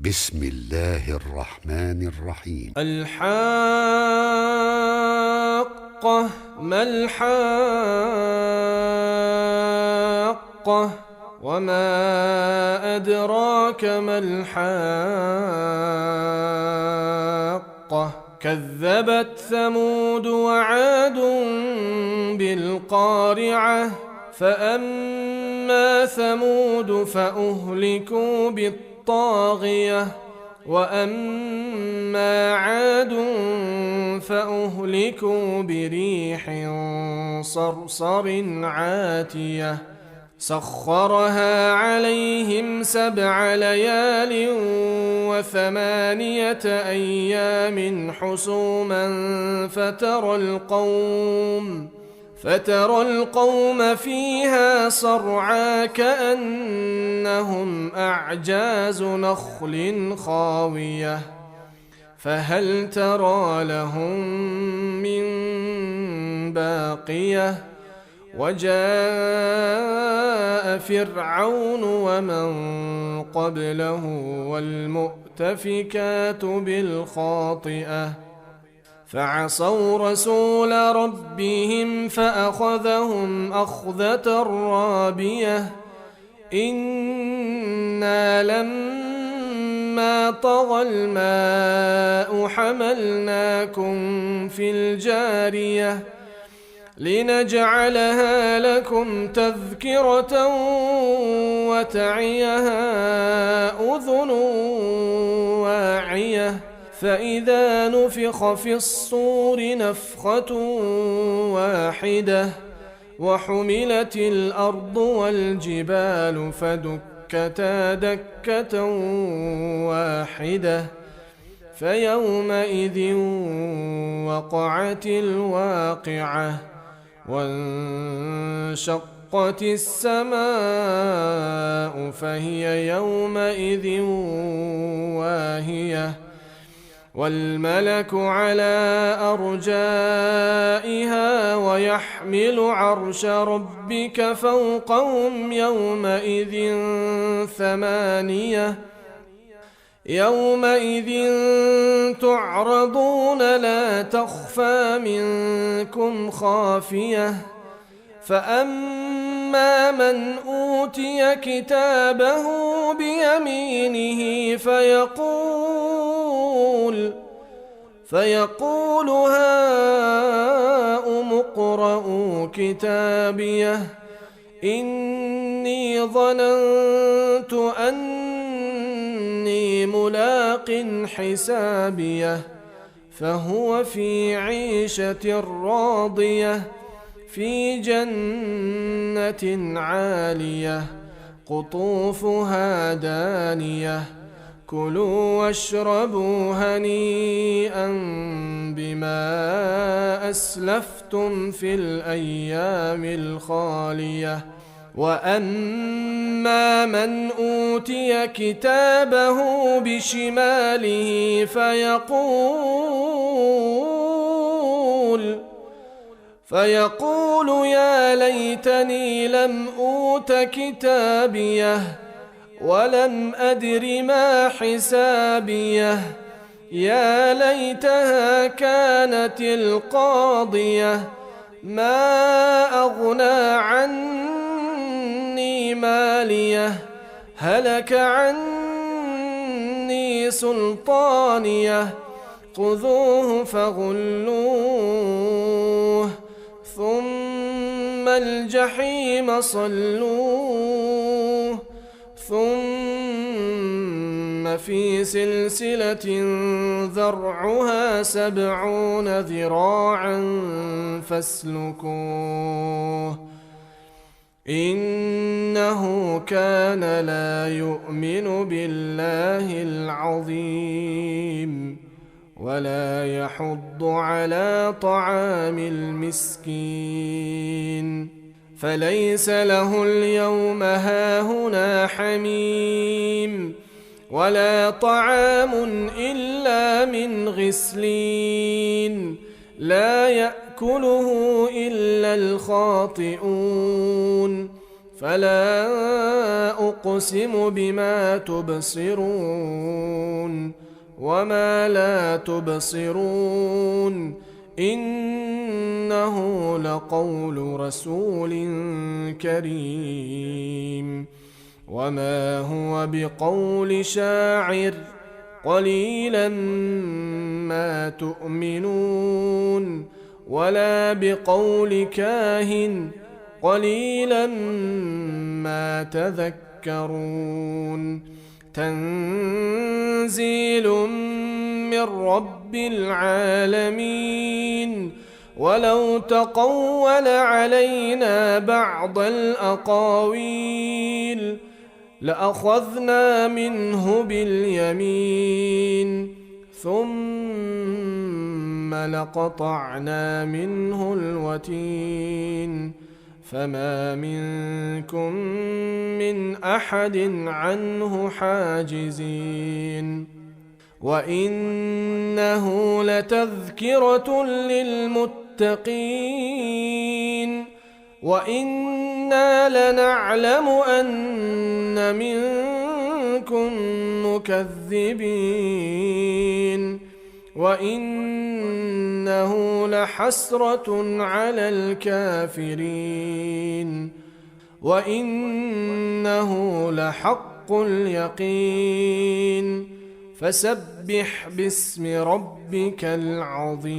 بسم الله الرحمن الرحيم. الحاقة ما الحاقة وما أدراك ما الحاقة كذبت ثمود وعاد بالقارعة فأما ثمود فأهلكوا بالطاغية وأما عاد فأهلكوا بريح صرصر عاتية سخرها عليهم 7 ليال و8 أيام حسوما فترى القوم فيها صرعى كأنهم أعجاز نخل خاوية فهل ترى لهم من باقية وجاء فرعون ومن قبله والمؤتفكات بالخاطئة فعصوا رسول ربهم فأخذهم أخذة رابية إنا لما طغى الماء حملناكم في الجارية لنجعلها لكم تذكرة وتعيها أذن واعية فإذا نفخ في الصور نفخة واحدة وحملت الأرض والجبال فدكتا دكة واحدة فيومئذ وقعت الواقعة وانشقت السماء فهي يومئذ واهية والملك على أرجائها ويحمل عرش ربك فوقهم يومئذ 8 يومئذ تعرضون لا تخفى منكم خافية فأما من أوتي كتابه بيمينه فيقول هاؤم اقرءوا كتابيه إني ظننت أني ملاق حسابيه فهو في عيشة راضية في جنة عالية قطوفها دانية كلوا واشربوا هنيئا بما أسلفتم في الأيام الخالية وأما من أوتي كتابه بشماله فيقول يا ليتني لم أوت كتابيه ولم أدر ما حسابيه يا ليتها كانت القاضية ما أغنى عني ماليه هلك عني سلطانيه خذوه فغلوه ثم الجحيم صلوه ثم في سلسلة ذرعها 70 ذراعا فاسلكوه إنه كان لا يؤمن بالله العظيم ولا يحض على طعام المسكين فليس له اليوم هاهنا حميم ولا طعام إلا من غسلين لا يأكله إلا الخاطئون فلا أقسم بما تبصرون وما لا تبصرون إنه لقول رسول كريم وما هو بقول شاعر قليلا ما تؤمنون ولا بقول كاهن قليلا ما تذكرون تنزيل من رب العالمين ولو تقول علينا بعض الأقاويل لأخذنا منه باليمين ثم لقطعنا منه الوتين فما منكم من أحد عنه حاجزين وإنه لتذكرة للمتقين وإنا لنعلم أن منكم مكذبين وإنه لحسرة على الكافرين وإنه لحق اليقين فسبح باسم ربك العظيم